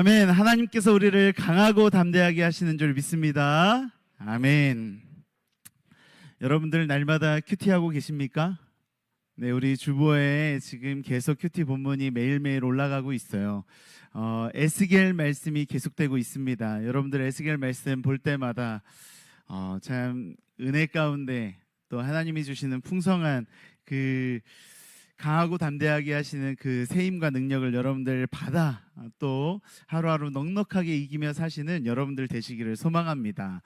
아멘. 하나님께서 우리를 강하고 담대하게 하시는 줄 믿습니다. 아멘. 여러분들 날마다 큐티하고 계십니까? 네, 우리 주보에 지금 계속 큐티 본문이 매일매일 올라가고 있어요. 에스겔 말씀이 계속되고 있습니다. 여러분들 에스겔 말씀 볼 때마다 참 은혜 가운데 또 하나님이 주시는 풍성한 그 강하고 담대하게 하시는 그 세임과 능력을 여러분들 받아 또 하루하루 넉넉하게 이기며 사시는 여러분들 되시기를 소망합니다.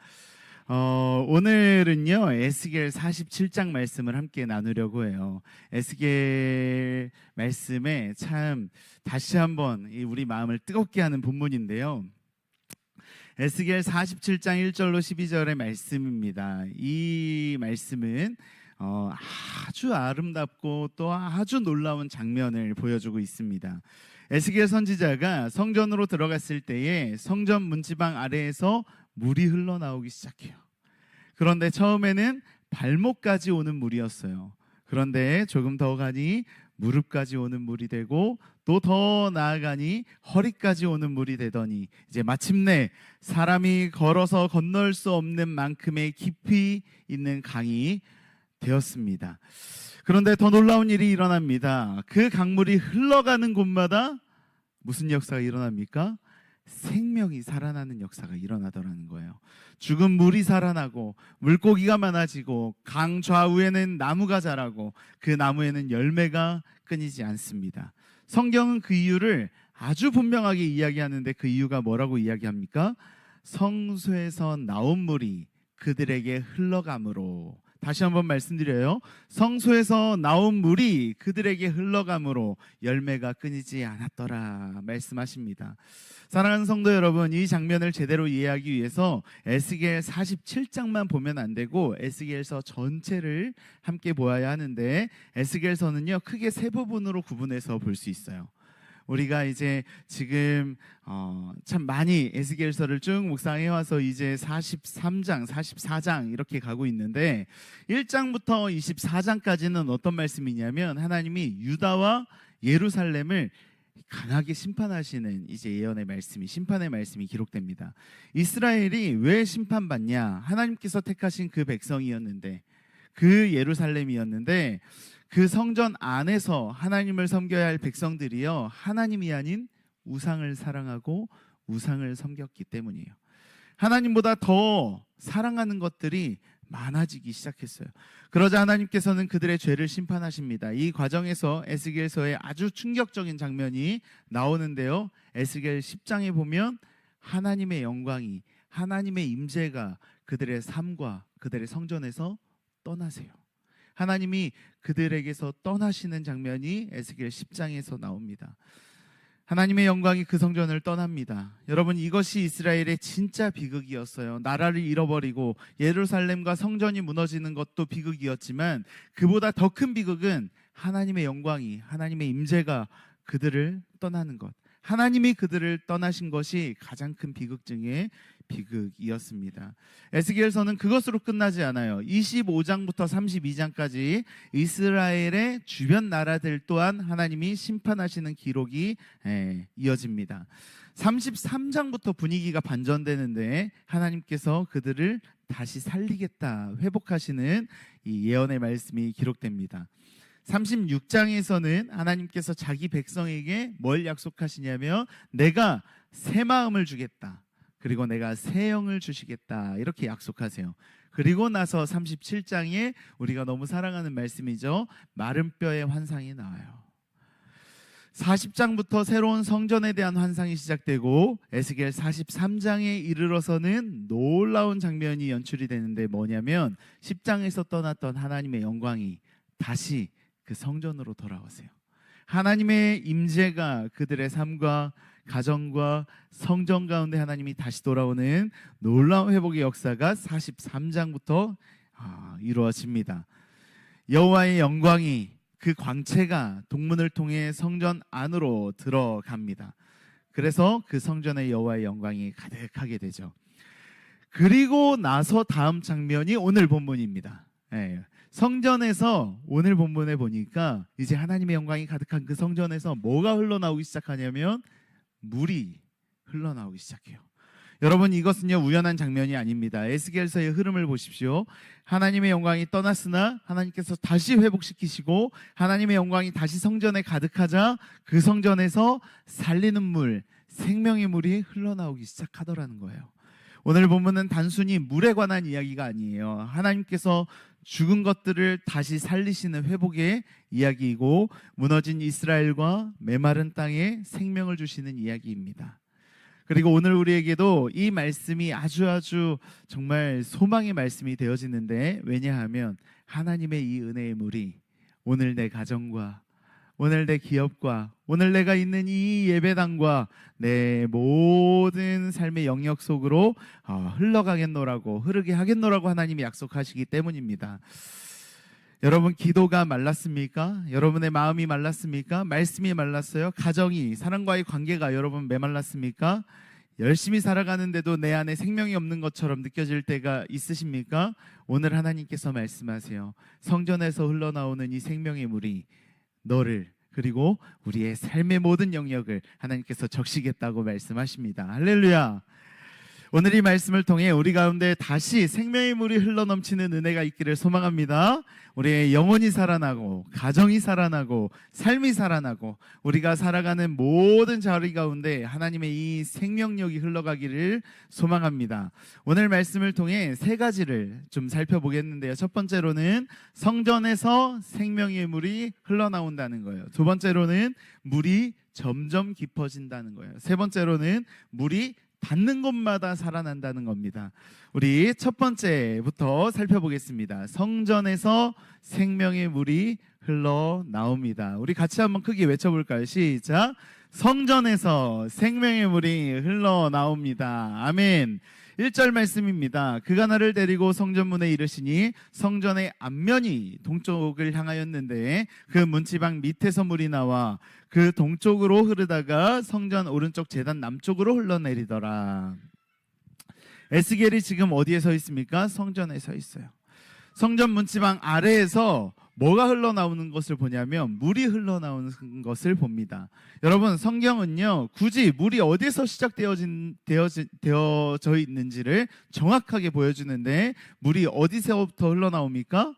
오늘은요 에스겔 47장 말씀을 함께 나누려고 해요. 에스겔 말씀에 참 다시 한번 우리 마음을 뜨겁게 하는 본문인데요. 에스겔 47장 1절로 12절의 말씀입니다. 이 말씀은 아주 아름답고 또 아주 놀라운 장면을 보여주고 있습니다. 에스겔 선지자가 성전으로 들어갔을 때에 성전 문지방 아래에서 물이 흘러나오기 시작해요. 그런데 처음에는 발목까지 오는 물이었어요. 그런데 조금 더 가니 무릎까지 오는 물이 되고 또 더 나아가니 허리까지 오는 물이 되더니 이제 마침내 사람이 걸어서 건널 수 없는 만큼의 깊이 있는 강이 되었습니다. 그런데 더 놀라운 일이 일어납니다. 그 강물이 흘러가는 곳마다 무슨 역사가 일어납니까? 생명이 살아나는 역사가 일어나더라는 거예요. 죽은 물이 살아나고 물고기가 많아지고 강 좌우에는 나무가 자라고 그 나무에는 열매가 끊이지 않습니다. 성경은 그 이유를 아주 분명하게 이야기하는데 그 이유가 뭐라고 이야기합니까? 성소에서 나온 물이 그들에게 흘러감으로. 다시 한번 말씀드려요. 성소에서 나온 물이 그들에게 흘러감으로 열매가 끊이지 않았더라 말씀하십니다. 사랑하는 성도 여러분, 이 장면을 제대로 이해하기 위해서 에스겔 47장만 보면 안 되고 에스겔서 전체를 함께 보아야 하는데 에스겔서는요 크게 세 부분으로 구분해서 볼 수 있어요. 우리가 이제 지금 참 많이 에스겔서를 쭉 묵상해 와서 이제 43장, 44장 이렇게 가고 있는데 1장부터 24장까지는 어떤 말씀이냐면 하나님이 유다와 예루살렘을 강하게 심판하시는 이제 예언의 말씀이, 심판의 말씀이 기록됩니다. 이스라엘이 왜 심판받냐? 하나님께서 택하신 그 백성이었는데, 그 예루살렘이었는데 그 성전 안에서 하나님을 섬겨야 할 백성들이요 하나님이 아닌 우상을 사랑하고 우상을 섬겼기 때문이에요. 하나님보다 더 사랑하는 것들이 많아지기 시작했어요. 그러자 하나님께서는 그들의 죄를 심판하십니다. 이 과정에서 에스겔서에 아주 충격적인 장면이 나오는데요. 에스겔 10장에 보면 하나님의 영광이, 하나님의 임재가 그들의 삶과 그들의 성전에서 떠나세요. 하나님이 그들에게서 떠나시는 장면이 에스겔 10장에서 나옵니다. 하나님의 영광이 그 성전을 떠납니다. 여러분, 이것이 이스라엘의 진짜 비극이었어요. 나라를 잃어버리고 예루살렘과 성전이 무너지는 것도 비극이었지만 그보다 더 큰 비극은 하나님의 영광이, 하나님의 임재가 그들을 떠나는 것. 하나님이 그들을 떠나신 것이 가장 큰 비극 중에 비극이었습니다. 에스겔서는 그것으로 끝나지 않아요. 25장부터 32장까지 이스라엘의 주변 나라들 또한 하나님이 심판하시는 기록이 이어집니다. 33장부터 분위기가 반전되는데 하나님께서 그들을 다시 살리겠다, 회복하시는 이 예언의 말씀이 기록됩니다. 36장에서는 하나님께서 자기 백성에게 뭘 약속하시냐면 내가 새 마음을 주겠다. 그리고 내가 새 영을 주시겠다. 이렇게 약속하세요. 그리고 나서 37장에 우리가 너무 사랑하는 말씀이죠. 마른 뼈의 환상이 나와요. 40장부터 새로운 성전에 대한 환상이 시작되고 에스겔 43장에 이르러서는 놀라운 장면이 연출이 되는데 뭐냐면 10장에서 떠났던 하나님의 영광이 다시 그 성전으로 돌아오세요. 하나님의 임재가 그들의 삶과 가정과 성전 가운데 하나님이 다시 돌아오는 놀라운 회복의 역사가 43장부터 이루어집니다. 여호와의 영광이, 그 광채가 동문을 통해 성전 안으로 들어갑니다. 그래서 그 성전에 여호와의 영광이 가득하게 되죠. 그리고 나서 다음 장면이 오늘 본문입니다. 성전에서 오늘 본문에 보니까 이제 하나님의 영광이 가득한 그 성전에서 뭐가 흘러나오기 시작하냐면 물이 흘러나오기 시작해요. 여러분, 이것은요 우연한 장면이 아닙니다. 에스겔서의 흐름을 보십시오. 하나님의 영광이 떠났으나 하나님께서 다시 회복시키시고 하나님의 영광이 다시 성전에 가득하자 그 성전에서 살리는 물, 생명의 물이 흘러나오기 시작하더라는 거예요. 오늘 본문은 단순히 물에 관한 이야기가 아니에요. 하나님께서 죽은 것들을 다시 살리시는 회복의 이야기이고 무너진 이스라엘과 메마른 땅에 생명을 주시는 이야기입니다. 그리고 오늘 우리에게도 이 말씀이 아주 정말 소망의 말씀이 되어지는데, 왜냐하면 하나님의 이 은혜의 물이 오늘 내 가정과 오늘 내 기업과 오늘 내가 있는 이 예배당과 내 모든 삶의 영역 속으로 흐르게 하겠노라고 하나님이 약속하시기 때문입니다. 여러분, 기도가 말랐습니까? 여러분의 마음이 말랐습니까? 말씀이 말랐어요? 가정이, 사람과의 관계가 여러분 메말랐습니까? 열심히 살아가는데도 내 안에 생명이 없는 것처럼 느껴질 때가 있으십니까? 오늘 하나님께서 말씀하세요. 성전에서 흘러나오는 이 생명의 물이 너를, 그리고 우리의 삶의 모든 영역을 하나님께서 적시겠다고 말씀하십니다. 할렐루야. 오늘 이 말씀을 통해 우리 가운데 다시 생명의 물이 흘러넘치는 은혜가 있기를 소망합니다. 우리의 영혼이 살아나고 가정이 살아나고 삶이 살아나고 우리가 살아가는 모든 자리 가운데 하나님의 이 생명력이 흘러가기를 소망합니다. 오늘 말씀을 통해 세 가지를 좀 살펴보겠는데요. 첫 번째로는 성전에서 생명의 물이 흘러나온다는 거예요. 두 번째로는 물이 점점 깊어진다는 거예요. 세 번째로는 물이 닿는 곳마다 살아난다는 겁니다. 우리 첫 번째부터 살펴보겠습니다. 성전에서 생명의 물이 흘러나옵니다. 우리 같이 한번 크게 외쳐볼까요? 시작. 성전에서 생명의 물이 흘러나옵니다. 아멘. 1절 말씀입니다. 그가 나를 데리고 성전문에 이르시니 성전의 앞면이 동쪽을 향하였는데 그 문지방 밑에서 물이 나와 그 동쪽으로 흐르다가 성전 오른쪽 제단 남쪽으로 흘러내리더라. 에스겔이 지금 어디에 서 있습니까? 성전에 서 있어요. 성전 문지방 아래에서 뭐가 흘러나오는 것을 보냐면 물이 흘러나오는 것을 봅니다. 여러분, 성경은요 굳이 물이 어디서 시작되어져 있는지를 정확하게 보여주는데 물이 어디서부터 흘러나옵니까?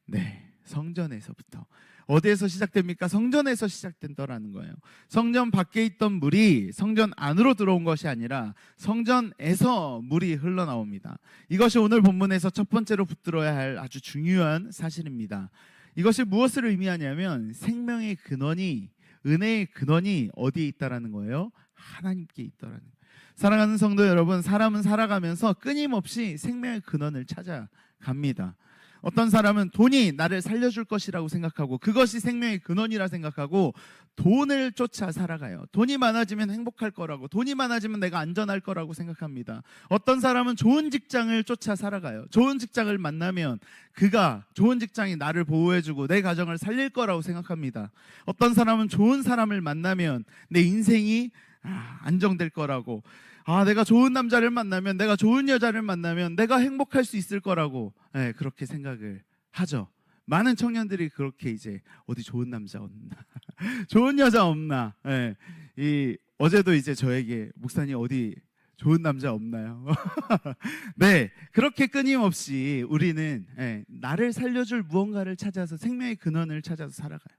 네, 성전에서부터. 어디에서 시작됩니까? 성전에서 시작된다라는 거예요. 성전 밖에 있던 물이 성전 안으로 들어온 것이 아니라 성전에서 물이 흘러나옵니다. 이것이 오늘 본문에서 첫 번째로 붙들어야 할 아주 중요한 사실입니다. 이것이 무엇을 의미하냐면 생명의 근원이, 은혜의 근원이 어디에 있다라는 거예요? 하나님께 있다라는 거예요. 사랑하는 성도 여러분, 사람은 살아가면서 끊임없이 생명의 근원을 찾아갑니다. 어떤 사람은 돈이 나를 살려줄 것이라고 생각하고 그것이 생명의 근원이라 생각하고 돈을 쫓아 살아가요. 돈이 많아지면 행복할 거라고, 돈이 많아지면 내가 안전할 거라고 생각합니다. 어떤 사람은 좋은 직장을 쫓아 살아가요. 좋은 직장을 만나면 좋은 직장이 나를 보호해주고 내 가정을 살릴 거라고 생각합니다. 어떤 사람은 좋은 사람을 만나면 내 인생이 안정될 거라고, 내가 좋은 남자를 만나면, 내가 좋은 여자를 만나면 내가 행복할 수 있을 거라고, 그렇게 생각을 하죠. 많은 청년들이 그렇게 이제 어디 좋은 남자 없나, 좋은 여자 없나. 어제도 이제 저에게 목사님 어디 좋은 남자 없나요? 네, 그렇게 끊임없이 우리는 나를 살려줄 무언가를 찾아서 생명의 근원을 찾아서 살아가요.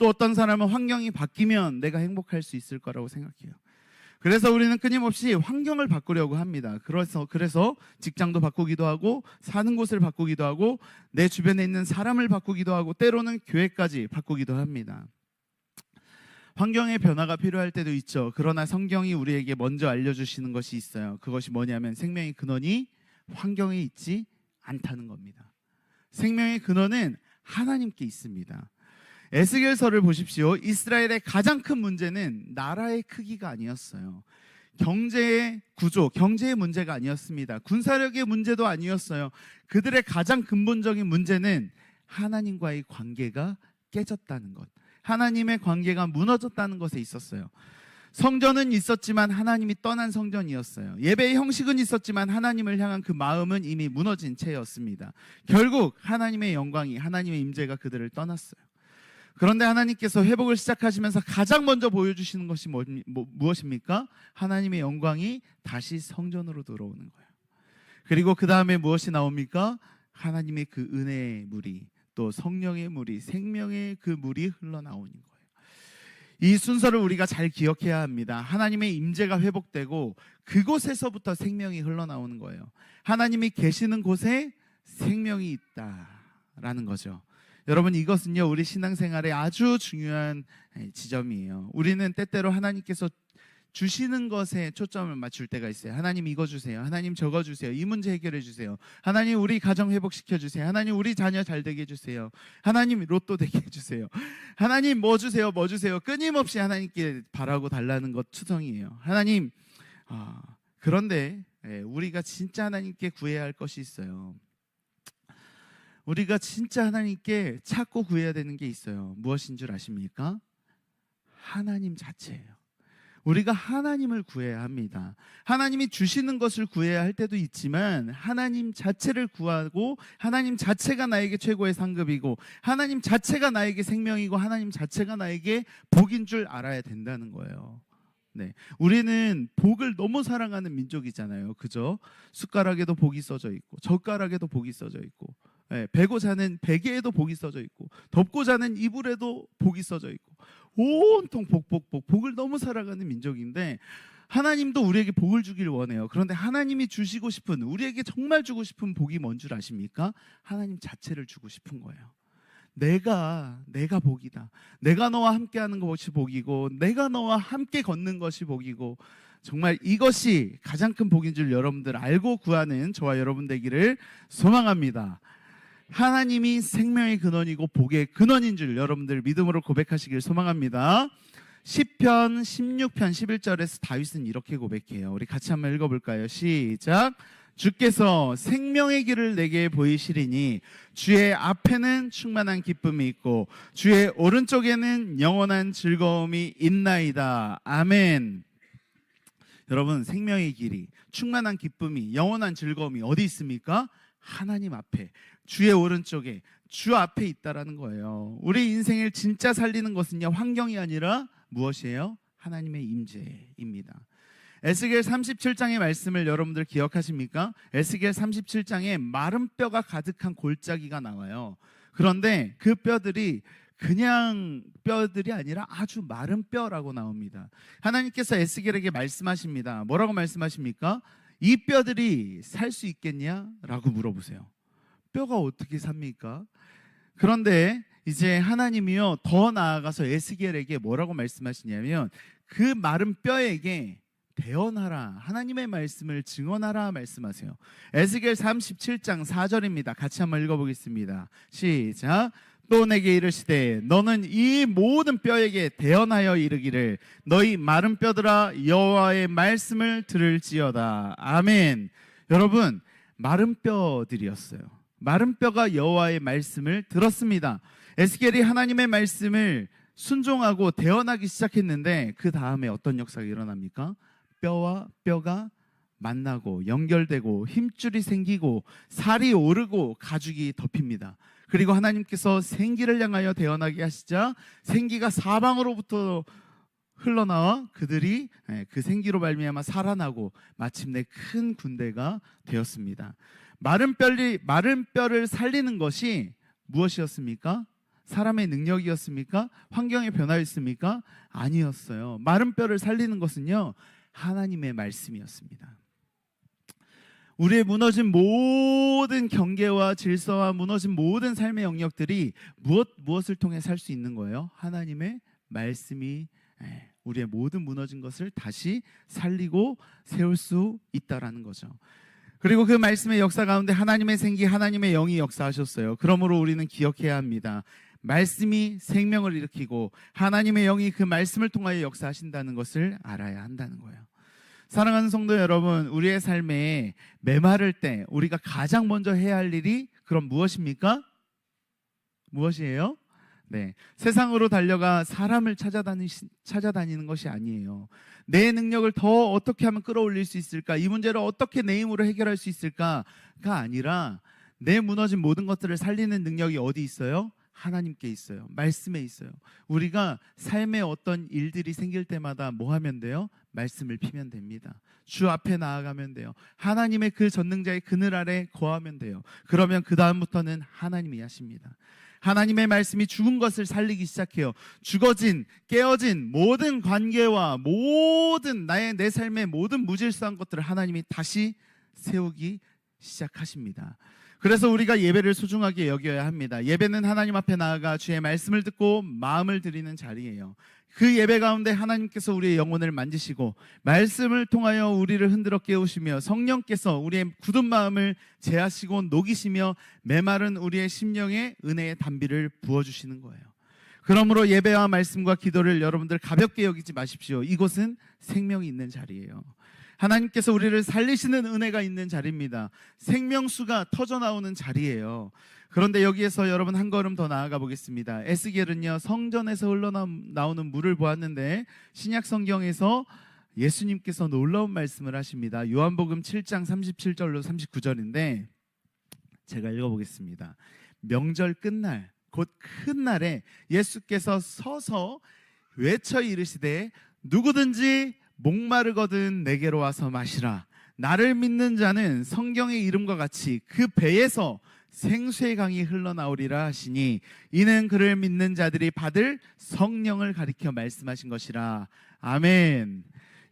또 어떤 사람은 환경이 바뀌면 내가 행복할 수 있을 거라고 생각해요. 그래서 우리는 끊임없이 환경을 바꾸려고 합니다. 그래서 직장도 바꾸기도 하고 사는 곳을 바꾸기도 하고 내 주변에 있는 사람을 바꾸기도 하고 때로는 교회까지 바꾸기도 합니다. 환경의 변화가 필요할 때도 있죠. 그러나 성경이 우리에게 먼저 알려주시는 것이 있어요. 그것이 뭐냐면 생명의 근원이 환경에 있지 않다는 겁니다. 생명의 근원은 하나님께 있습니다. 에스겔서를 보십시오. 이스라엘의 가장 큰 문제는 나라의 크기가 아니었어요. 경제의 구조, 경제의 문제가 아니었습니다. 군사력의 문제도 아니었어요. 그들의 가장 근본적인 문제는 하나님과의 관계가 깨졌다는 것, 하나님의 관계가 무너졌다는 것에 있었어요. 성전은 있었지만 하나님이 떠난 성전이었어요. 예배의 형식은 있었지만 하나님을 향한 그 마음은 이미 무너진 채였습니다. 결국 하나님의 영광이, 하나님의 임재가 그들을 떠났어요. 그런데 하나님께서 회복을 시작하시면서 가장 먼저 보여주시는 것이 무엇입니까? 하나님의 영광이 다시 성전으로 들어오는 거예요. 그리고 그 다음에 무엇이 나옵니까? 하나님의 그 은혜의 물이, 또 성령의 물이, 생명의 그 물이 흘러나오는 거예요. 이 순서를 우리가 잘 기억해야 합니다. 하나님의 임재가 회복되고 그곳에서부터 생명이 흘러나오는 거예요. 하나님이 계시는 곳에 생명이 있다라는 거죠. 여러분, 이것은요 우리 신앙생활에 아주 중요한 지점이에요. 우리는 때때로 하나님께서 주시는 것에 초점을 맞출 때가 있어요. 하나님 이거 주세요. 하나님 저거 주세요. 이 문제 해결해 주세요. 하나님 우리 가정 회복시켜 주세요. 하나님 우리 자녀 잘 되게 해주세요. 하나님 로또 되게 해주세요. 하나님 뭐 주세요. 뭐 주세요. 끊임없이 하나님께 바라고 달라는 것 투성이에요. 하나님, 그런데 우리가 진짜 하나님께 구해야 할 것이 있어요. 우리가 진짜 하나님께 찾고 구해야 되는 게 있어요. 무엇인 줄 아십니까? 하나님 자체예요. 우리가 하나님을 구해야 합니다. 하나님이 주시는 것을 구해야 할 때도 있지만 하나님 자체를 구하고 하나님 자체가 나에게 최고의 상급이고 하나님 자체가 나에게 생명이고 하나님 자체가 나에게 복인 줄 알아야 된다는 거예요. 네, 우리는 복을 너무 사랑하는 민족이잖아요. 그죠? 숟가락에도 복이 써져 있고 젓가락에도 복이 써져 있고, 베고 자는 베개에도 복이 써져 있고 덮고 자는 이불에도 복이 써져 있고 온통 복을 너무 사랑하는 민족인데 하나님도 우리에게 복을 주길 원해요. 그런데 하나님이 주시고 싶은, 우리에게 정말 주고 싶은 복이 뭔 줄 아십니까? 하나님 자체를 주고 싶은 거예요. 내가 복이다. 내가 너와 함께하는 것이 복이고 내가 너와 함께 걷는 것이 복이고, 정말 이것이 가장 큰 복인 줄 여러분들 알고 구하는 저와 여러분 되기를 소망합니다. 하나님이 생명의 근원이고 복의 근원인 줄 여러분들 믿음으로 고백하시길 소망합니다. 시편 16편 11절에서 다윗은 이렇게 고백해요. 우리 같이 한번 읽어볼까요? 시작. 주께서 생명의 길을 내게 보이시리니 주의 앞에는 충만한 기쁨이 있고 주의 오른쪽에는 영원한 즐거움이 있나이다. 아멘. 여러분, 생명의 길이, 충만한 기쁨이, 영원한 즐거움이 어디 있습니까? 하나님 앞에, 주의 오른쪽에, 주 앞에 있다라는 거예요. 우리 인생을 진짜 살리는 것은요 환경이 아니라 무엇이에요? 하나님의 임재입니다. 에스겔 37장의 말씀을 여러분들 기억하십니까? 에스겔 37장에 마른 뼈가 가득한 골짜기가 나와요. 그런데 그 뼈들이 그냥 뼈들이 아니라 아주 마른 뼈라고 나옵니다. 하나님께서 에스겔에게 말씀하십니다. 뭐라고 말씀하십니까? 이 뼈들이 살 수 있겠냐? 라고 물어보세요. 뼈가 어떻게 삽니까? 그런데 이제 하나님이요 더 나아가서 에스겔에게 뭐라고 말씀하시냐면 그 마른 뼈에게 대언하라, 하나님의 말씀을 증언하라 말씀하세요. 에스겔 37장 4절입니다. 같이 한번 읽어보겠습니다. 시작. 또 내게 이르시되 너는 이 모든 뼈에게 대언하여 이르기를 너희 마른 뼈들아 여호와의 말씀을 들을지어다. 아멘. 여러분, 마른 뼈들이었어요. 마른 뼈가 여호와의 말씀을 들었습니다. 에스겔이 하나님의 말씀을 순종하고 대언하기 시작했는데 그 다음에 어떤 역사가 일어납니까? 뼈와 뼈가 만나고 연결되고 힘줄이 생기고 살이 오르고 가죽이 덮입니다. 그리고 하나님께서 생기를 향하여 대언하게 하시자 생기가 사방으로부터 흘러나와 그들이 그 생기로 말미암아 살아나고 마침내 큰 군대가 되었습니다. 마른 뼈를 살리는 것이 무엇이었습니까? 사람의 능력이었습니까? 환경의 변화였습니까? 아니었어요. 마른 뼈를 살리는 것은요 하나님의 말씀이었습니다. 우리의 무너진 모든 경계와 질서와 무너진 모든 삶의 영역들이 무엇을 통해 살 수 있는 거예요? 하나님의 말씀이 우리의 모든 무너진 것을 다시 살리고 세울 수 있다라는 거죠. 그리고 그 말씀의 역사 가운데 하나님의 생기, 하나님의 영이 역사하셨어요. 그러므로 우리는 기억해야 합니다. 말씀이 생명을 일으키고 하나님의 영이 그 말씀을 통하여 역사하신다는 것을 알아야 한다는 거예요. 사랑하는 성도 여러분, 우리의 삶에 메마를 때 우리가 가장 먼저 해야 할 일이 그럼 무엇입니까? 무엇이에요? 네, 세상으로 달려가 사람을 찾아다니는 것이 아니에요. 내 능력을 더 어떻게 하면 끌어올릴 수 있을까? 이 문제를 어떻게 내 힘으로 해결할 수 있을까가 아니라 내 무너진 모든 것들을 살리는 능력이 어디 있어요? 하나님께 있어요. 말씀에 있어요. 우리가 삶에 어떤 일들이 생길 때마다 뭐 하면 돼요? 말씀을 피면 됩니다. 주 앞에 나아가면 돼요. 하나님의 그 전능자의 그늘 아래 거하면 돼요. 그러면 그 다음부터는 하나님이 하십니다. 하나님의 말씀이 죽은 것을 살리기 시작해요. 죽어진, 깨어진 모든 관계와 모든 내 삶의 모든 무질서한 것들을 하나님이 다시 세우기 시작하십니다. 그래서 우리가 예배를 소중하게 여겨야 합니다. 예배는 하나님 앞에 나아가 주의 말씀을 듣고 마음을 드리는 자리예요. 그 예배 가운데 하나님께서 우리의 영혼을 만지시고 말씀을 통하여 우리를 흔들어 깨우시며 성령께서 우리의 굳은 마음을 제하시고 녹이시며 메마른 우리의 심령에 은혜의 단비를 부어주시는 거예요. 그러므로 예배와 말씀과 기도를 여러분들 가볍게 여기지 마십시오. 이곳은 생명이 있는 자리예요. 하나님께서 우리를 살리시는 은혜가 있는 자리입니다. 생명수가 터져나오는 자리예요. 그런데 여기에서 여러분 한 걸음 더 나아가 보겠습니다. 에스겔은요, 성전에서 흘러나오는 물을 보았는데 신약 성경에서 예수님께서 놀라운 말씀을 하십니다. 요한복음 7장 37절로 39절인데 제가 읽어보겠습니다. 명절 끝날, 곧 큰 날에 예수께서 서서 외쳐 이르시되 누구든지 목마르거든 내게로 와서 마시라. 나를 믿는 자는 성경의 이름과 같이 그 배에서 생수의 강이 흘러나오리라 하시니 이는 그를 믿는 자들이 받을 성령을 가리켜 말씀하신 것이라. 아멘.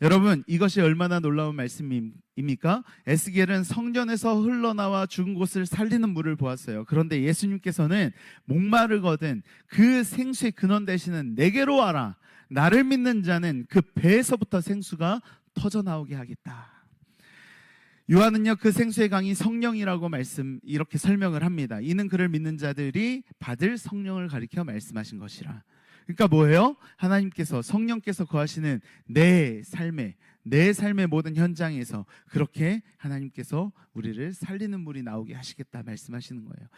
여러분, 이것이 얼마나 놀라운 말씀입니까? 에스겔은 성전에서 흘러나와 죽은 곳을 살리는 물을 보았어요. 그런데 예수님께서는 목마르거든 그 생수의 근원 되시는 내게로 와라. 나를 믿는 자는 그 배에서부터 생수가 터져나오게 하겠다. 요한은요, 그 생수의 강이 성령이라고 이렇게 설명을 합니다. 이는 그를 믿는 자들이 받을 성령을 가리켜 말씀하신 것이라. 그러니까 뭐예요? 하나님께서, 성령께서 거하시는 내 삶의 모든 현장에서 그렇게 하나님께서 우리를 살리는 물이 나오게 하시겠다 말씀하시는 거예요.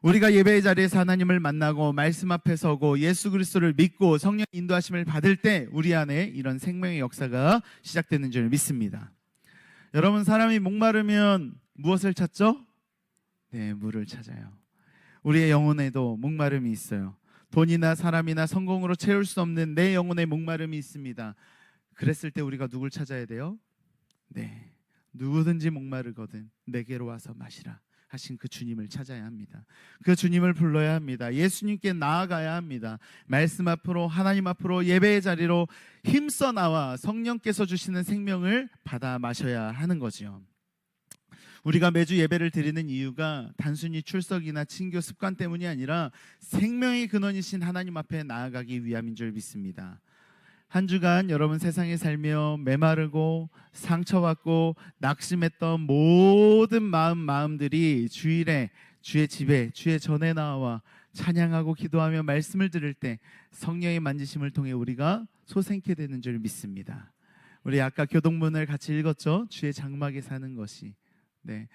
우리가 예배의 자리에서 하나님을 만나고 말씀 앞에 서고 예수 그리스도를 믿고 성령 인도하심을 받을 때 우리 안에 이런 생명의 역사가 시작되는 줄 믿습니다. 여러분, 사람이 목마르면 무엇을 찾죠? 네, 물을 찾아요. 우리의 영혼에도 목마름이 있어요. 돈이나 사람이나 성공으로 채울 수 없는 내 영혼의 목마름이 있습니다. 그랬을 때 우리가 누굴 찾아야 돼요? 네, 누구든지 목마르거든 내게로 와서 마시라 하신 그 주님을 찾아야 합니다. 그 주님을 불러야 합니다. 예수님께 나아가야 합니다. 말씀 앞으로, 하나님 앞으로, 예배의 자리로 힘써 나와 성령께서 주시는 생명을 받아 마셔야 하는 거죠. 우리가 매주 예배를 드리는 이유가 단순히 출석이나 친교 습관 때문이 아니라 생명의 근원이신 하나님 앞에 나아가기 위함인 줄 믿습니다. 한 주간 여러분 세상에 살며 메마르고 상처받고 낙심했던 모든 마음들이 주일에 주의 집에 주의 전에 나와 찬양하고 기도하며 말씀을 들을 때 성령의 만지심을 통해 우리가 소생케 되는 줄 믿습니다. 우리 아까 교동문을 같이 읽었죠? 주의 장막에 사는 것이, 네,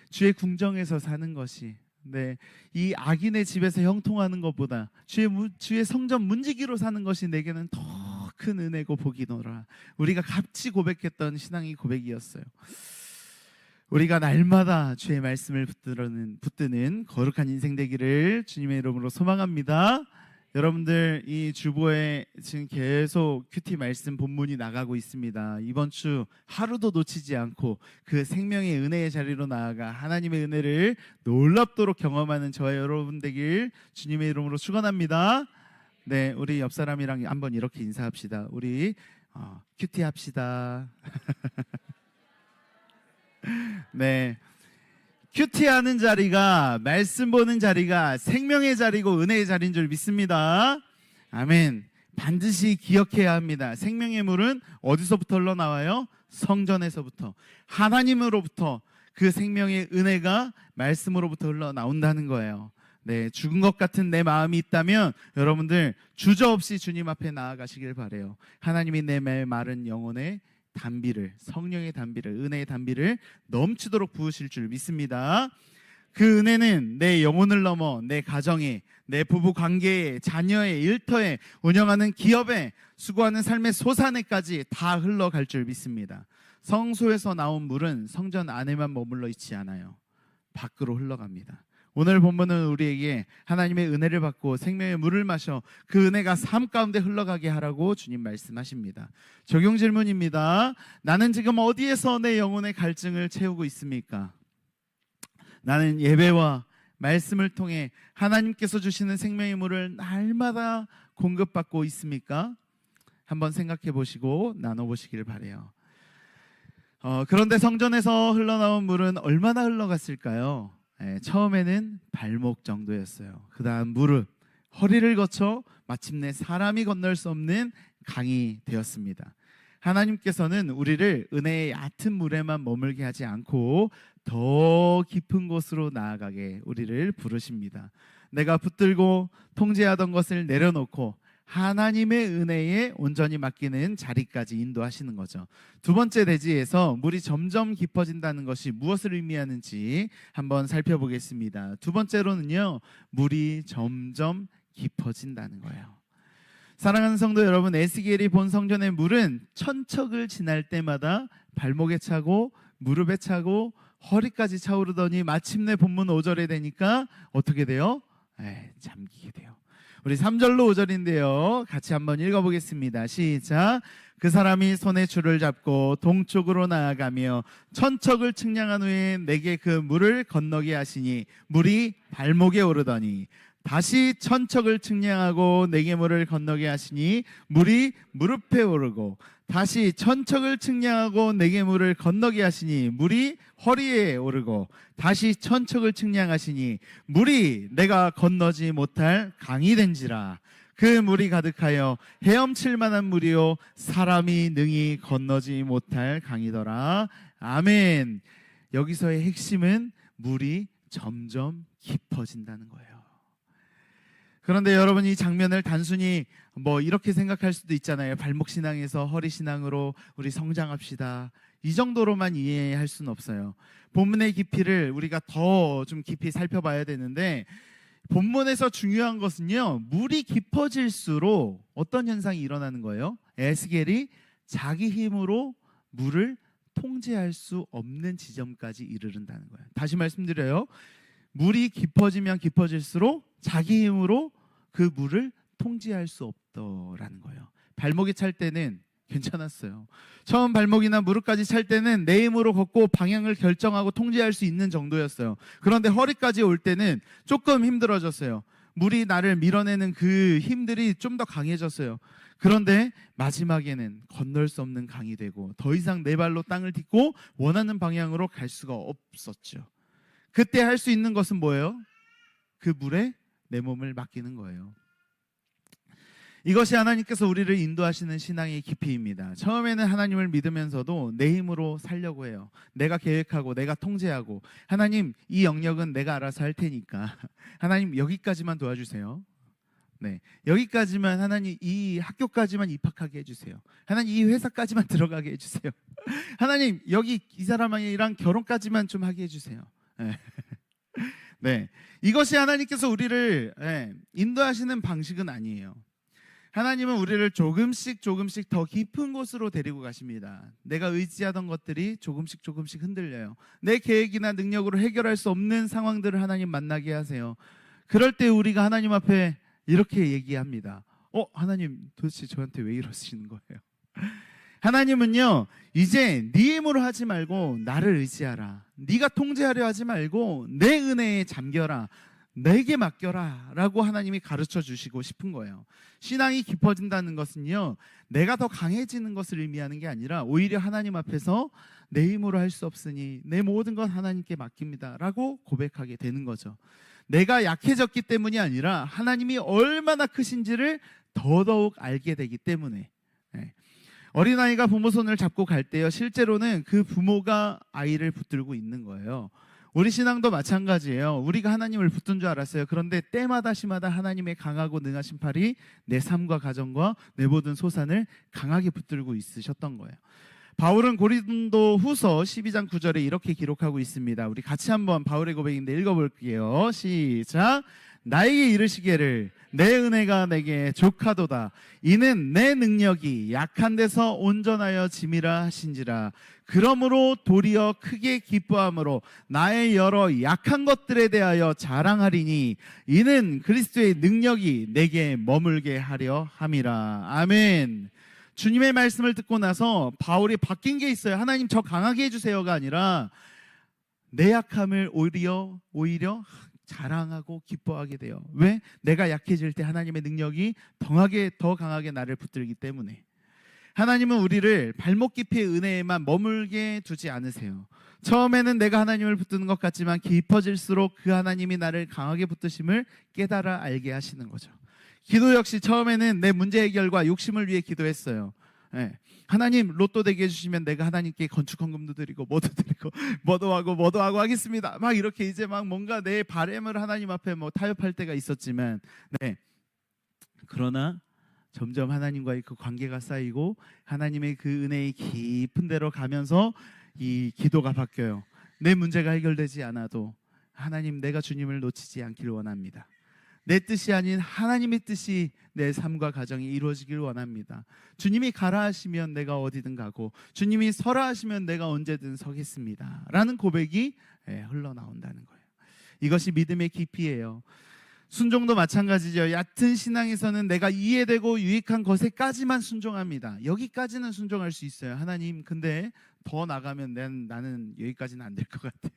주의 궁정에서 사는 것이, 네, 이 악인의 집에서 형통하는 것보다 주의 성전 문지기로 사는 것이 내게는 더 큰 은혜고 복이노라. 우리가 같이 고백했던 신앙의 고백이었어요. 우리가 날마다 주의 말씀을 붙드는 거룩한 인생 되기를 주님의 이름으로 소망합니다. 여러분들, 이 주보에 지금 계속 큐티 말씀 본문이 나가고 있습니다. 이번 주 하루도 놓치지 않고 그 생명의 은혜의 자리로 나아가 하나님의 은혜를 놀랍도록 경험하는 저와 여러분 되길 주님의 이름으로 축원합니다. 네, 우리 옆 사람이랑 한번 이렇게 인사합시다. 우리 큐티 합시다. 네, 큐티하는 자리가, 말씀 보는 자리가 생명의 자리고 은혜의 자리인 줄 믿습니다. 아멘. 반드시 기억해야 합니다. 생명의 물은 어디서부터 흘러나와요? 성전에서부터, 하나님으로부터 그 생명의 은혜가 말씀으로부터 흘러나온다는 거예요. 네, 죽은 것 같은 내 마음이 있다면 여러분들 주저없이 주님 앞에 나아가시길 바래요. 하나님이 내 마른 영혼의 단비를, 성령의 단비를, 은혜의 단비를 넘치도록 부으실 줄 믿습니다. 그 은혜는 내 영혼을 넘어 내 가정에, 내 부부 관계에, 자녀의 일터에, 운영하는 기업에, 수고하는 삶의 소산에까지 다 흘러갈 줄 믿습니다. 성소에서 나온 물은 성전 안에만 머물러 있지 않아요. 밖으로 흘러갑니다. 오늘 본문은 우리에게 하나님의 은혜를 받고 생명의 물을 마셔 그 은혜가 삶 가운데 흘러가게 하라고 주님 말씀하십니다. 적용 질문입니다. 나는 지금 어디에서 내 영혼의 갈증을 채우고 있습니까? 나는 예배와 말씀을 통해 하나님께서 주시는 생명의 물을 날마다 공급받고 있습니까? 한번 생각해 보시고 나눠보시기를 바라요. 그런데 성전에서 흘러나온 물은 얼마나 흘러갔을까요? 처음에는 발목 정도였어요. 그 다음 무릎, 허리를 거쳐 마침내 사람이 건널 수 없는 강이 되었습니다. 하나님께서는 우리를 은혜의 얕은 물에만 머물게 하지 않고 더 깊은 곳으로 나아가게 우리를 부르십니다. 내가 붙들고 통제하던 것을 내려놓고 하나님의 은혜에 온전히 맡기는 자리까지 인도하시는 거죠. 두 번째 대지에서 물이 점점 깊어진다는 것이 무엇을 의미하는지 한번 살펴보겠습니다. 두 번째로는요, 물이 점점 깊어진다는 거예요. 사랑하는 성도 여러분, 에스겔이 본 성전의 물은 천척을 지날 때마다 발목에 차고 무릎에 차고 허리까지 차오르더니 마침내 본문 5절에 되니까 어떻게 돼요? 잠기게 돼요. 우리 3절로 5절인데요. 같이 한번 읽어보겠습니다. 시작. 그 사람이 손에 줄을 잡고 동쪽으로 나아가며 천척을 측량한 후에 내게 그 물을 건너게 하시니 물이 발목에 오르더니 다시 천척을 측량하고 내게 물을 건너게 하시니 물이 무릎에 오르고 다시 천척을 측량하고 내게 물을 건너게 하시니 물이 허리에 오르고 다시 천척을 측량하시니 물이 내가 건너지 못할 강이 된지라. 그 물이 가득하여 헤엄칠 만한 물이요 사람이 능히 건너지 못할 강이더라. 아멘. 여기서의 핵심은 물이 점점 깊어진다는 거예요. 그런데 여러분, 이 장면을 단순히 이렇게 생각할 수도 있잖아요. 발목 신앙에서 허리 신앙으로 우리 성장합시다. 이 정도로만 이해할 수는 없어요. 본문의 깊이를 우리가 더 좀 깊이 살펴봐야 되는데, 본문에서 중요한 것은요, 물이 깊어질수록 어떤 현상이 일어나는 거예요? 에스겔이 자기 힘으로 물을 통제할 수 없는 지점까지 이르른다는 거예요. 다시 말씀드려요. 물이 깊어지면 깊어질수록 자기 힘으로 그 물을 통제할 수 없더라는 거예요. 발목이 찰 때는 괜찮았어요. 처음 발목이나 무릎까지 찰 때는 내 힘으로 걷고 방향을 결정하고 통제할 수 있는 정도였어요. 그런데 허리까지 올 때는 조금 힘들어졌어요. 물이 나를 밀어내는 그 힘들이 좀 더 강해졌어요. 그런데 마지막에는 건널 수 없는 강이 되고 더 이상 내 발로 땅을 딛고 원하는 방향으로 갈 수가 없었죠. 그때 할 수 있는 것은 뭐예요? 그 물에 내 몸을 맡기는 거예요. 이것이 하나님께서 우리를 인도하시는 신앙의 깊이입니다. 처음에는 하나님을 믿으면서도 내 힘으로 살려고 해요. 내가 계획하고 내가 통제하고, 하나님 이 영역은 내가 알아서 할 테니까 하나님 여기까지만 도와주세요. 네, 여기까지만, 하나님 이 학교까지만 입학하게 해주세요. 하나님 이 회사까지만 들어가게 해주세요. 하나님 여기 이 사람이랑 결혼까지만 좀 하게 해주세요. 네, 이것이 하나님께서 우리를 인도하시는 방식은 아니에요. 하나님은 우리를 조금씩 더 깊은 곳으로 데리고 가십니다. 내가 의지하던 것들이 조금씩 흔들려요. 내 계획이나 능력으로 해결할 수 없는 상황들을 하나님 만나게 하세요. 그럴 때 우리가 하나님 앞에 이렇게 얘기합니다. 하나님 도대체 저한테 왜 이러시는 거예요? 하나님은요, 이제 네 힘으로 하지 말고 나를 의지하라. 네가 통제하려 하지 말고 내 은혜에 잠겨라. 내게 맡겨라 라고 하나님이 가르쳐 주시고 싶은 거예요. 신앙이 깊어진다는 것은요, 내가 더 강해지는 것을 의미하는 게 아니라 오히려 하나님 앞에서 내 힘으로 할 수 없으니 내 모든 것 하나님께 맡깁니다 라고 고백하게 되는 거죠. 내가 약해졌기 때문이 아니라 하나님이 얼마나 크신지를 더더욱 알게 되기 때문에. 어린아이가 부모 손을 잡고 갈 때요, 실제로는 그 부모가 아이를 붙들고 있는 거예요. 우리 신앙도 마찬가지예요. 우리가 하나님을 붙든 줄 알았어요. 그런데 때마다 시마다 하나님의 강하고 능하신 팔이 내 삶과 가정과 내 모든 소산을 강하게 붙들고 있으셨던 거예요. 바울은 고린도 후서 12장 9절에 이렇게 기록하고 있습니다. 우리 같이 한번 바울의 고백인데 읽어볼게요. 시작. 나에게 이르시기를 내 은혜가 내게 족하도다. 이는 내 능력이 약한 데서 온전하여 짐이라 하신지라. 그러므로 도리어 크게 기뻐함으로 나의 여러 약한 것들에 대하여 자랑하리니 이는 그리스도의 능력이 내게 머물게 하려 함이라. 아멘. 주님의 말씀을 듣고 나서 바울이 바뀐 게 있어요. 하나님 저 강하게 해주세요가 아니라 내 약함을 오히려 자랑하고 기뻐하게 돼요. 왜? 내가 약해질 때 하나님의 능력이 더 강하게 나를 붙들기 때문에. 하나님은 우리를 발목 깊이의 은혜에만 머물게 두지 않으세요. 처음에는 내가 하나님을 붙드는 것 같지만 깊어질수록 그 하나님이 나를 강하게 붙드심을 깨달아 알게 하시는 거죠. 기도 역시 처음에는 내 문제 해결과 욕심을 위해 기도했어요. 네. 하나님 로또 되게 해주시면 내가 하나님께 건축헌금도 드리고 뭐도 드리고 뭐도 하고 하겠습니다. 막 이렇게 이제 막 뭔가 내 바램을 하나님 앞에 뭐 타협할 때가 있었지만, 네. 그러나 점점 하나님과의 그 관계가 쌓이고 하나님의 그 은혜의 깊은 데로 가면서 이 기도가 바뀌어요. 내 문제가 해결되지 않아도 하나님, 내가 주님을 놓치지 않길 원합니다. 내 뜻이 아닌 하나님의 뜻이 내 삶과 가정이 이루어지길 원합니다. 주님이 가라 하시면 내가 어디든 가고 주님이 서라 하시면 내가 언제든 서겠습니다 라는 고백이 흘러나온다는 거예요. 이것이 믿음의 깊이예요. 순종도 마찬가지죠. 얕은 신앙에서는 내가 이해되고 유익한 것에까지만 순종합니다. 여기까지는 순종할 수 있어요. 하나님, 근데 더 나가면 나는 여기까지는 안 될 것 같아요.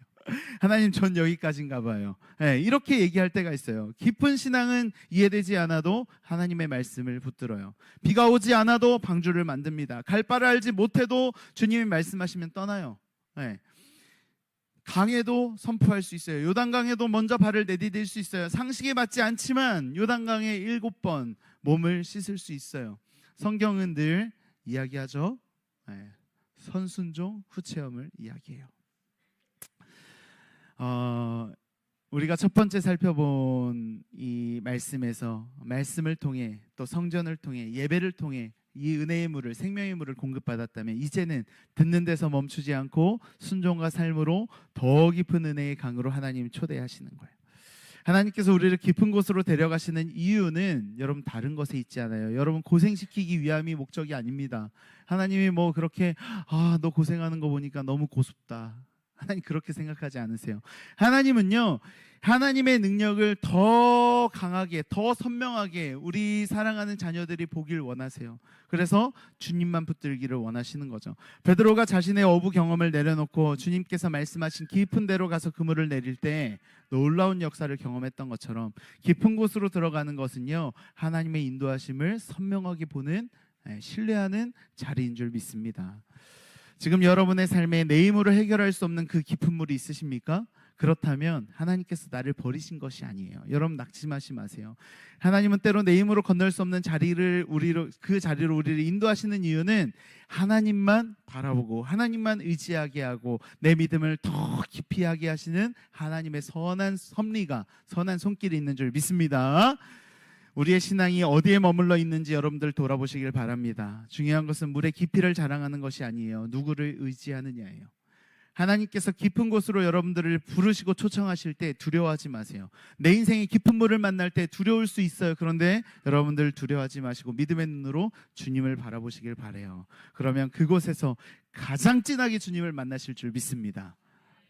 하나님, 전 여기까지인가 봐요. 네, 이렇게 얘기할 때가 있어요. 깊은 신앙은 이해되지 않아도 하나님의 말씀을 붙들어요. 비가 오지 않아도 방주를 만듭니다. 갈 바를 알지 못해도 주님이 말씀하시면 떠나요. 네. 강에도 선포할 수 있어요. 요단강에도 먼저 발을 내디딜 수 있어요. 상식에 맞지 않지만 요단강에 7번 몸을 씻을 수 있어요. 성경은 늘 이야기하죠. 네. 선순종 후체험을 이야기해요. 우리가 첫 번째 살펴본 이 말씀에서 말씀을 통해 또 성전을 통해 예배를 통해 이 은혜의 물을, 생명의 물을 공급받았다면 이제는 듣는 데서 멈추지 않고 순종과 삶으로 더 깊은 은혜의 강으로 하나님 초대하시는 거예요. 하나님께서 우리를 깊은 곳으로 데려가시는 이유는 여러분 다른 것에 있지 않아요. 여러분 고생시키기 위함이 목적이 아닙니다. 하나님이 뭐 그렇게 너 고생하는 거 보니까 너무 고습다, 하나님 그렇게 생각하지 않으세요. 하나님은요, 하나님의 능력을 더 강하게, 더 선명하게 우리 사랑하는 자녀들이 보길 원하세요. 그래서 주님만 붙들기를 원하시는 거죠. 베드로가 자신의 어부 경험을 내려놓고 주님께서 말씀하신 깊은 데로 가서 그물을 내릴 때 놀라운 역사를 경험했던 것처럼 깊은 곳으로 들어가는 것은요, 하나님의 인도하심을 선명하게 보는, 신뢰하는 자리인 줄 믿습니다. 지금 여러분의 삶에 내 힘으로 해결할 수 없는 그 깊은 물이 있으십니까? 그렇다면 하나님께서 나를 버리신 것이 아니에요. 여러분 낙심하지 마세요. 하나님은 때로 내 힘으로 건널 수 없는 그 자리로 우리를 인도하시는 이유는 하나님만 바라보고 하나님만 의지하게 하고 내 믿음을 더 깊이 하게 하시는 하나님의 선한 섭리가, 선한 손길이 있는 줄 믿습니다. 우리의 신앙이 어디에 머물러 있는지 여러분들 돌아보시길 바랍니다. 중요한 것은 물의 깊이를 자랑하는 것이 아니에요. 누구를 의지하느냐예요. 하나님께서 깊은 곳으로 여러분들을 부르시고 초청하실 때 두려워하지 마세요. 내 인생의 깊은 물을 만날 때 두려울 수 있어요. 그런데 여러분들 두려워하지 마시고 믿음의 눈으로 주님을 바라보시길 바라요. 그러면 그곳에서 가장 진하게 주님을 만나실 줄 믿습니다.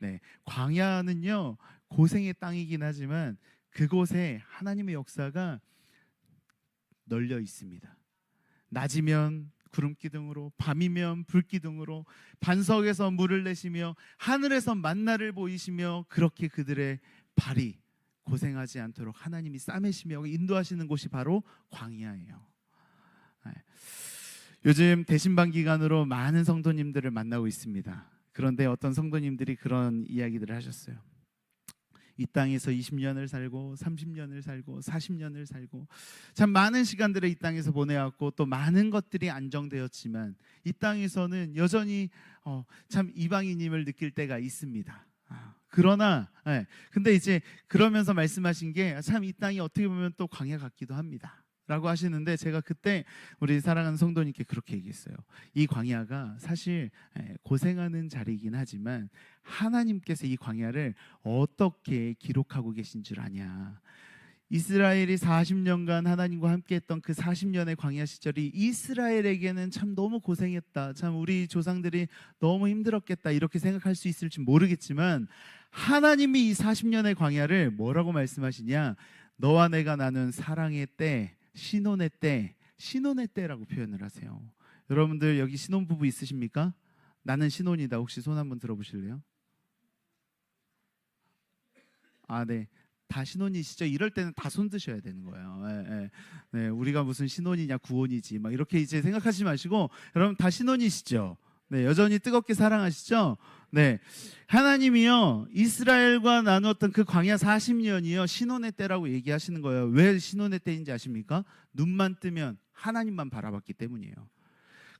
네, 광야는요 고생의 땅이긴 하지만 그곳에 하나님의 역사가 널려 있습니다. 낮이면 구름 기둥으로, 밤이면 불 기둥으로 반석에서 물을 내시며 하늘에서 만나를 보이시며 그렇게 그들의 발이 고생하지 않도록 하나님이 싸매시며 인도하시는 곳이 바로 광야예요. 요즘 대신방 기간으로 많은 성도님들을 만나고 있습니다. 그런데 어떤 성도님들이 그런 이야기들을 하셨어요. 이 땅에서 20년을 살고 30년을 살고 40년을 살고 참 많은 시간들을 이 땅에서 보내왔고 또 많은 것들이 안정되었지만 이 땅에서는 여전히 참 이방인임을 느낄 때가 있습니다. 그러나 근데 이제 그러면서 말씀하신 게 참 이 땅이 어떻게 보면 또 광야 같기도 합니다 라고 하시는데, 제가 그때 우리 사랑하는 성도님께 그렇게 얘기했어요. 이 광야가 사실 고생하는 자리이긴 하지만 하나님께서 이 광야를 어떻게 기록하고 계신 줄 아냐. 이스라엘이 40년간 하나님과 함께했던 그 40년의 광야 시절이 이스라엘에게는 참 너무 고생했다, 참 우리 조상들이 너무 힘들었겠다 이렇게 생각할 수 있을지 모르겠지만, 하나님이 이 40년의 광야를 뭐라고 말씀하시냐, 너와 내가 나눈 사랑의 때, 신혼의 때, 신혼의 때라고 표현을 하세요. 여러분들 여기 신혼부부 있으십니까? 나는 신혼이다. 혹시 손 한번 들어보실래요? 아, 네. 다 신혼이시죠? 이럴 때는 다 손 드셔야 되는 거예요. 네, 우리가 무슨 신혼이냐 구혼이지 막 이렇게 이제 생각하지 마시고, 여러분 다 신혼이시죠? 네, 여전히 뜨겁게 사랑하시죠? 네, 하나님이요 이스라엘과 나누었던 그 광야 40년이요 신혼의 때라고 얘기하시는 거예요. 왜 신혼의 때인지 아십니까? 눈만 뜨면 하나님만 바라봤기 때문이에요.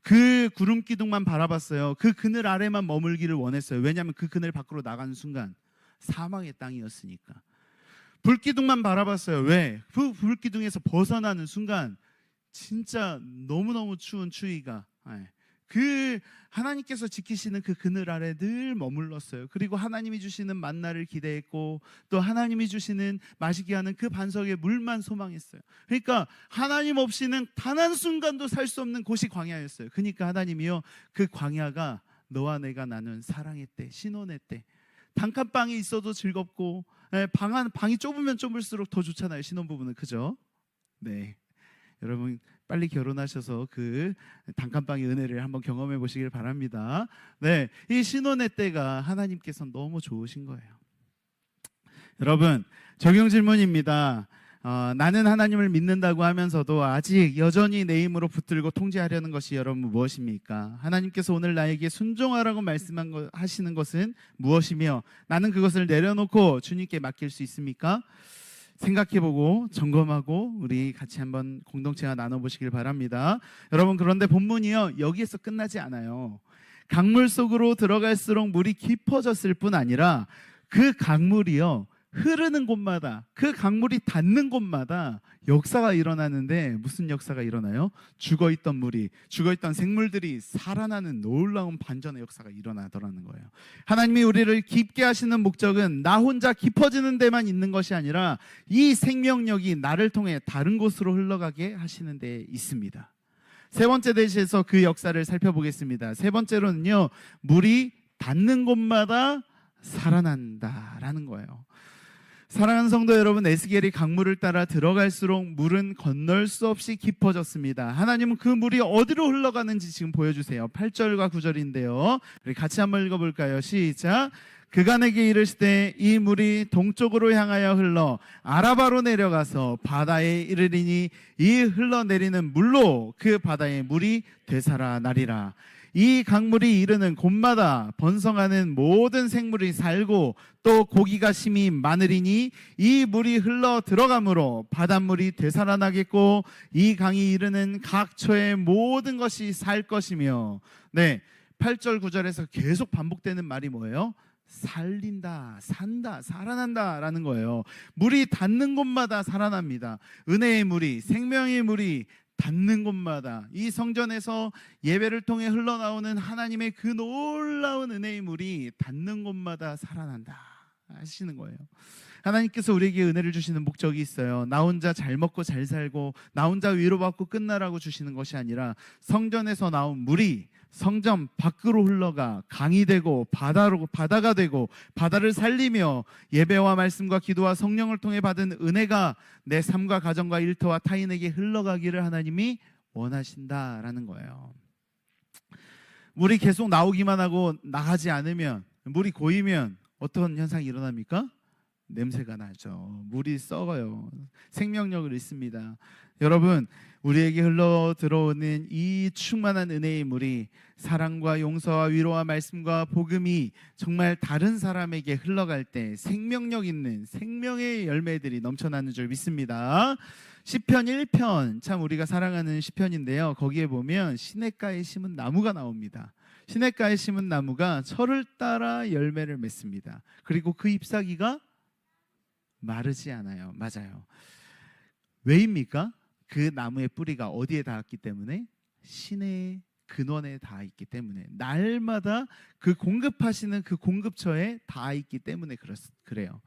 그 구름 기둥만 바라봤어요. 그 그늘 아래만 머물기를 원했어요. 왜냐하면 그 그늘 밖으로 나가는 순간 사망의 땅이었으니까. 불기둥만 바라봤어요. 왜? 그 불기둥에서 벗어나는 순간 진짜 너무너무 추운 추위가, 그 하나님께서 지키시는 그 그늘 아래 늘 머물렀어요. 그리고 하나님이 주시는 만나를 기대했고, 또 하나님이 주시는 마시게 하는 그 반석의 물만 소망했어요. 그러니까 하나님 없이는 단 한순간도 살 수 없는 곳이 광야였어요. 그러니까 하나님이요 그 광야가 너와 내가 나눈 사랑의 때, 신혼의 때, 단칸방에 있어도 즐겁고, 방이 좁으면 좁을수록 더 좋잖아요. 신혼부부는, 그죠? 네, 여러분 빨리 결혼하셔서 그 단칸방의 은혜를 한번 경험해 보시길 바랍니다. 네, 이 신혼의 때가 하나님께서 너무 좋으신 거예요. 여러분, 적용 질문입니다. 나는 하나님을 믿는다고 하면서도 아직 여전히 내 힘으로 붙들고 통제하려는 것이 여러분 무엇입니까? 하나님께서 오늘 나에게 순종하라고 하시는 것은 무엇이며, 나는 그것을 내려놓고 주님께 맡길 수 있습니까? 생각해보고 점검하고 우리 같이 한번 공동체와 나눠보시길 바랍니다. 여러분, 그런데 본문이요 여기에서 끝나지 않아요. 강물 속으로 들어갈수록 물이 깊어졌을 뿐 아니라 그 강물이요 흐르는 곳마다, 그 강물이 닿는 곳마다 역사가 일어나는데, 무슨 역사가 일어나요? 죽어있던 물이, 죽어있던 생물들이 살아나는 놀라운 반전의 역사가 일어나더라는 거예요. 하나님이 우리를 깊게 하시는 목적은 나 혼자 깊어지는 데만 있는 것이 아니라 이 생명력이 나를 통해 다른 곳으로 흘러가게 하시는 데 있습니다. 세 번째 대시에서 그 역사를 살펴보겠습니다. 세 번째로는요, 물이 닿는 곳마다 살아난다라는 거예요. 사랑하는 성도 여러분, 에스겔이 강물을 따라 들어갈수록 물은 건널 수 없이 깊어졌습니다. 하나님은 그 물이 어디로 흘러가는지 지금 보여주세요. 8절과 9절인데요 우리 같이 한번 읽어볼까요? 시작. 그가 내게 이르시되 이 물이 동쪽으로 향하여 흘러 아라바로 내려가서 바다에 이르리니 이 흘러내리는 물로 그 바다의 물이 되살아나리라. 이 강물이 이르는 곳마다 번성하는 모든 생물이 살고 또 고기가 심히 많으리니 이 물이 흘러 들어가므로 바닷물이 되살아나겠고 이 강이 이르는 각 처의 모든 것이 살 것이며. 네, 8절 9절에서 계속 반복되는 말이 뭐예요? 살린다, 산다, 살아난다 라는 거예요. 물이 닿는 곳마다 살아납니다. 은혜의 물이, 생명의 물이 닿는 곳마다, 이 성전에서 예배를 통해 흘러나오는 하나님의 그 놀라운 은혜의 물이 닿는 곳마다 살아난다 하시는 거예요. 하나님께서 우리에게 은혜를 주시는 목적이 있어요. 나 혼자 잘 먹고 잘 살고 나 혼자 위로받고 끝나라고 주시는 것이 아니라, 성전에서 나온 물이 성전 밖으로 흘러가 강이 되고 바다가 되고 바다를 살리며 예배와 말씀과 기도와 성령을 통해 받은 은혜가 내 삶과 가정과 일터와 타인에게 흘러가기를 하나님이 원하신다라는 거예요. 물이 계속 나오기만 하고 나가지 않으면, 물이 고이면 어떤 현상이 일어납니까? 냄새가 나죠. 물이 썩어요. 생명력을 잃습니다. 여러분, 우리에게 흘러 들어오는 이 충만한 은혜의 물이 사랑과 용서와 위로와 말씀과 복음이 정말 다른 사람에게 흘러갈 때 생명력 있는 생명의 열매들이 넘쳐나는 줄 믿습니다. 시편 1편, 참 우리가 사랑하는 시편인데요 거기에 보면 시냇가에 심은 나무가 나옵니다. 시냇가에 심은 나무가 철을 따라 열매를 맺습니다. 그리고 그 잎사귀가 마르지 않아요. 맞아요. 왜입니까? 그 나무의 뿌리가 어디에 닿았기 때문에? 신의 근원에 닿아 있기 때문에, 날마다 그 공급하시는 그 공급처에 닿아 있기 때문에 그래요.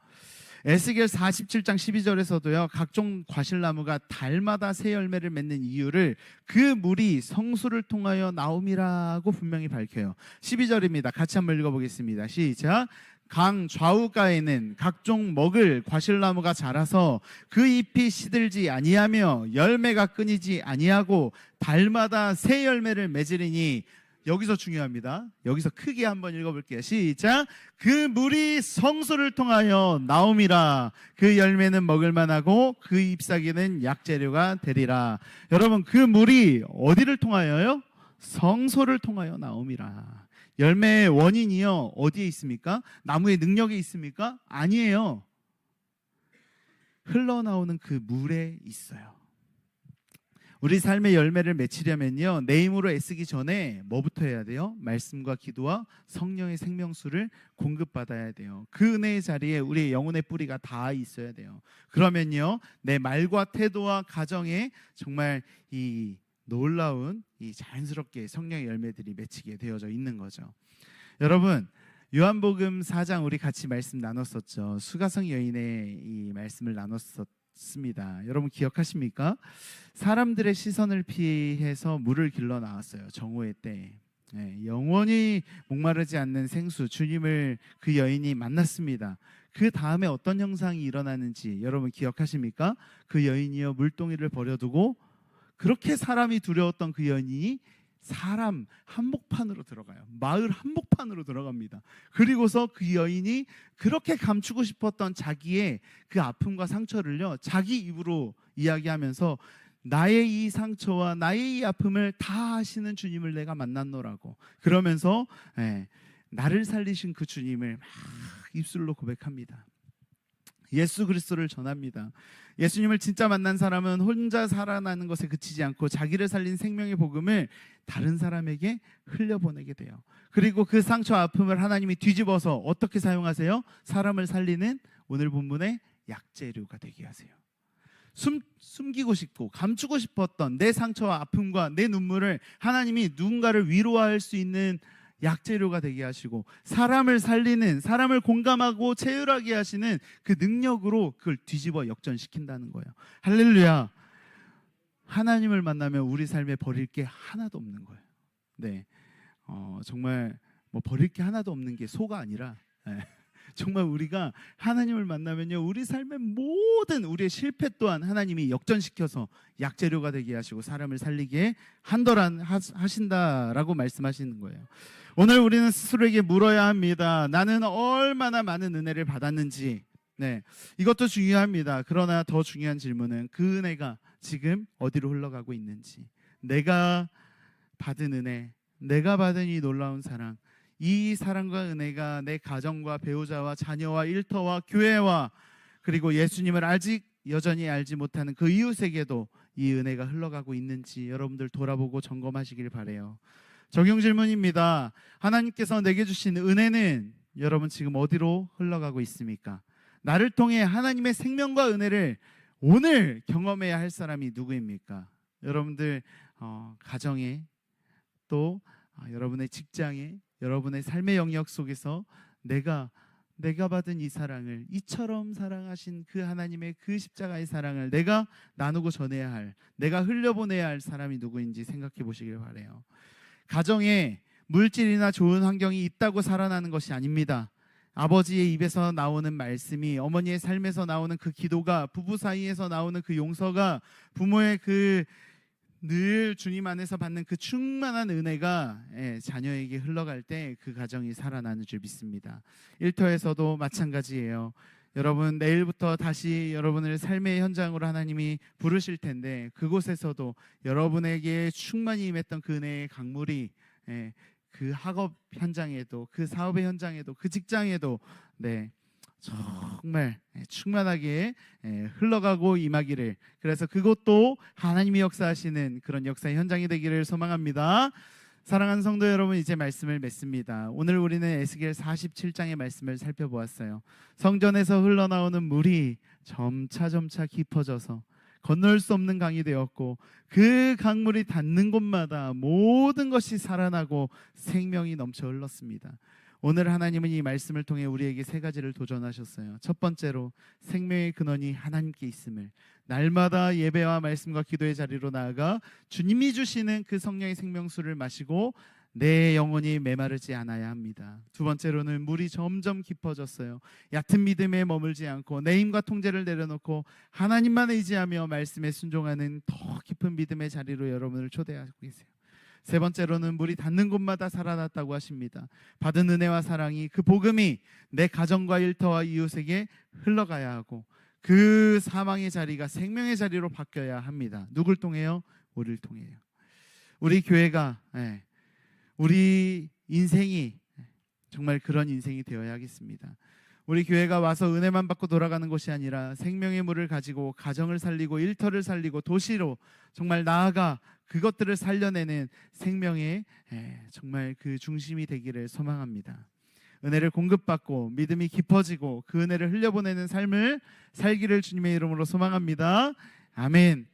에스겔 47장 12절에서도요, 각종 과실나무가 달마다 새 열매를 맺는 이유를 그 물이 성소를 통하여 나옴이라고 분명히 밝혀요. 12절입니다. 같이 한번 읽어보겠습니다. 시작. 강 좌우가에는 각종 먹을 과실나무가 자라서 그 잎이 시들지 아니하며 열매가 끊이지 아니하고 달마다 새 열매를 맺으리니, 여기서 중요합니다. 여기서 크게 한번 읽어볼게요. 시작. 그 물이 성소를 통하여 나옴이라. 그 열매는 먹을만하고 그 잎사귀는 약재료가 되리라. 여러분, 그 물이 어디를 통하여요? 성소를 통하여 나옴이라. 열매의 원인이요, 어디에 있습니까? 나무의 능력에 있습니까? 아니에요. 흘러나오는 그 물에 있어요. 우리 삶의 열매를 맺히려면요, 내 힘으로 애쓰기 전에 뭐부터 해야 돼요? 말씀과 기도와 성령의 생명수를 공급받아야 돼요. 그 은혜의 자리에 우리의 영혼의 뿌리가 다 있어야 돼요. 그러면요, 내 말과 태도와 가정에 정말 이 놀라운 이 자연스럽게 성령의 열매들이 맺히게 되어져 있는 거죠. 여러분, 요한복음 4장 우리 같이 말씀 나눴었죠. 수가성 여인의 이 말씀을 나눴었습니다. 여러분 기억하십니까? 사람들의 시선을 피해서 물을 길러 나왔어요. 정오의 때. 영원히 목마르지 않는 생수 주님을 그 여인이 만났습니다. 그 다음에 어떤 현상이 일어나는지 여러분 기억하십니까? 그 여인이요, 물동이를 버려두고, 그렇게 사람이 두려웠던 그 여인이 사람 한복판으로 들어가요. 마을 한복판으로 들어갑니다. 그리고서 그 여인이 그렇게 감추고 싶었던 자기의 그 아픔과 상처를요, 자기 입으로 이야기하면서 나의 이 상처와 나의 이 아픔을 다 아시는 주님을 내가 만났노라고 그러면서 나를 살리신 그 주님을 막 입술로 고백합니다. 예수 그리스도를 전합니다. 예수님을 진짜 만난 사람은 혼자 살아나는 것에 그치지 않고 자기를 살린 생명의 복음을 다른 사람에게 흘려보내게 돼요. 그리고 그 상처와 아픔을 하나님이 뒤집어서 어떻게 사용하세요? 사람을 살리는 오늘 본문의 약재료가 되게 하세요. 숨기고 싶고 감추고 싶었던 내 상처와 아픔과 내 눈물을 하나님이 누군가를 위로할 수 있는 약재료가 되게 하시고, 사람을 살리는, 사람을 공감하고 체휼하게 하시는 그 능력으로 그걸 뒤집어 역전시킨다는 거예요. 할렐루야. 하나님을 만나면 우리 삶에 버릴 게 하나도 없는 거예요. 네, 정말 뭐 버릴 게 하나도 없는 게 소가 아니라, 정말 우리가 하나님을 만나면요, 우리 삶의 모든 우리의 실패 또한 하나님이 역전시켜서 약재료가 되게 하시고 사람을 살리게 하신다라고 말씀하시는 거예요. 오늘 우리는 스스로에게 물어야 합니다. 나는 얼마나 많은 은혜를 받았는지. 네, 이것도 중요합니다. 그러나 더 중요한 질문은 그 은혜가 지금 어디로 흘러가고 있는지. 내가 받은 은혜, 내가 받은 이 놀라운 사랑, 이 사랑과 은혜가 내 가정과 배우자와 자녀와 일터와 교회와 그리고 예수님을 아직 여전히 알지 못하는 그 이웃에게도 이 은혜가 흘러가고 있는지 여러분들 돌아보고 점검하시길 바라요. 적용 질문입니다. 하나님께서 내게 주신 은혜는 여러분 지금 어디로 흘러가고 있습니까? 나를 통해 하나님의 생명과 은혜를 오늘 경험해야 할 사람이 누구입니까? 여러분들 가정에, 또 여러분의 직장에, 여러분의 삶의 영역 속에서 내가 받은 이 사랑을, 이처럼 사랑하신 그 하나님의 그 십자가의 사랑을 내가 나누고 전해야 할, 내가 흘려보내야 할 사람이 누구인지 생각해 보시길 바라요. 가정에 물질이나 좋은 환경이 있다고 살아나는 것이 아닙니다. 아버지의 입에서 나오는 말씀이, 어머니의 삶에서 나오는 그 기도가, 부부 사이에서 나오는 그 용서가, 부모의 그 늘 주님 안에서 받는 그 충만한 은혜가 자녀에게 흘러갈 때 그 가정이 살아나는 줄 믿습니다. 일터에서도 마찬가지예요. 여러분, 내일부터 다시 여러분을 삶의 현장으로 하나님이 부르실 텐데, 그곳에서도 여러분에게 충만히 임했던 그 은혜의 강물이 그 학업 현장에도, 그 사업의 현장에도, 그 직장에도 정말 충만하게 흘러가고 임하기를, 그래서 그것도 하나님이 역사하시는 그런 역사의 현장이 되기를 소망합니다. 사랑하는 성도 여러분, 이제 말씀을 맺습니다. 오늘 우리는 에스겔 47장의 말씀을 살펴보았어요. 성전에서 흘러나오는 물이 점차 깊어져서 건널 수 없는 강이 되었고, 그 강물이 닿는 곳마다 모든 것이 살아나고 생명이 넘쳐 흘렀습니다. 오늘 하나님은 이 말씀을 통해 우리에게 세 가지를 도전하셨어요. 첫 번째로 생명의 근원이 하나님께 있음을, 날마다 예배와 말씀과 기도의 자리로 나아가 주님이 주시는 그 성령의 생명수를 마시고 내 영혼이 메마르지 않아야 합니다. 두 번째로는 물이 점점 깊어졌어요. 얕은 믿음에 머물지 않고 내 힘과 통제를 내려놓고 하나님만 의지하며 말씀에 순종하는 더 깊은 믿음의 자리로 여러분을 초대하고 계세요. 세 번째로는 물이 닿는 곳마다 살아났다고 하십니다. 받은 은혜와 사랑이, 그 복음이 내 가정과 일터와 이웃에게 흘러가야 하고 그 사망의 자리가 생명의 자리로 바뀌어야 합니다. 누굴 통해요? 우리를 통해요. 우리 교회가, 우리 인생이 정말 그런 인생이 되어야 하겠습니다. 우리 교회가 와서 은혜만 받고 돌아가는 것이 아니라 생명의 물을 가지고 가정을 살리고 일터를 살리고 도시로 정말 나아가 그것들을 살려내는 생명의 정말 그 중심이 되기를 소망합니다. 은혜를 공급받고 믿음이 깊어지고 그 은혜를 흘려보내는 삶을 살기를 주님의 이름으로 소망합니다. 아멘.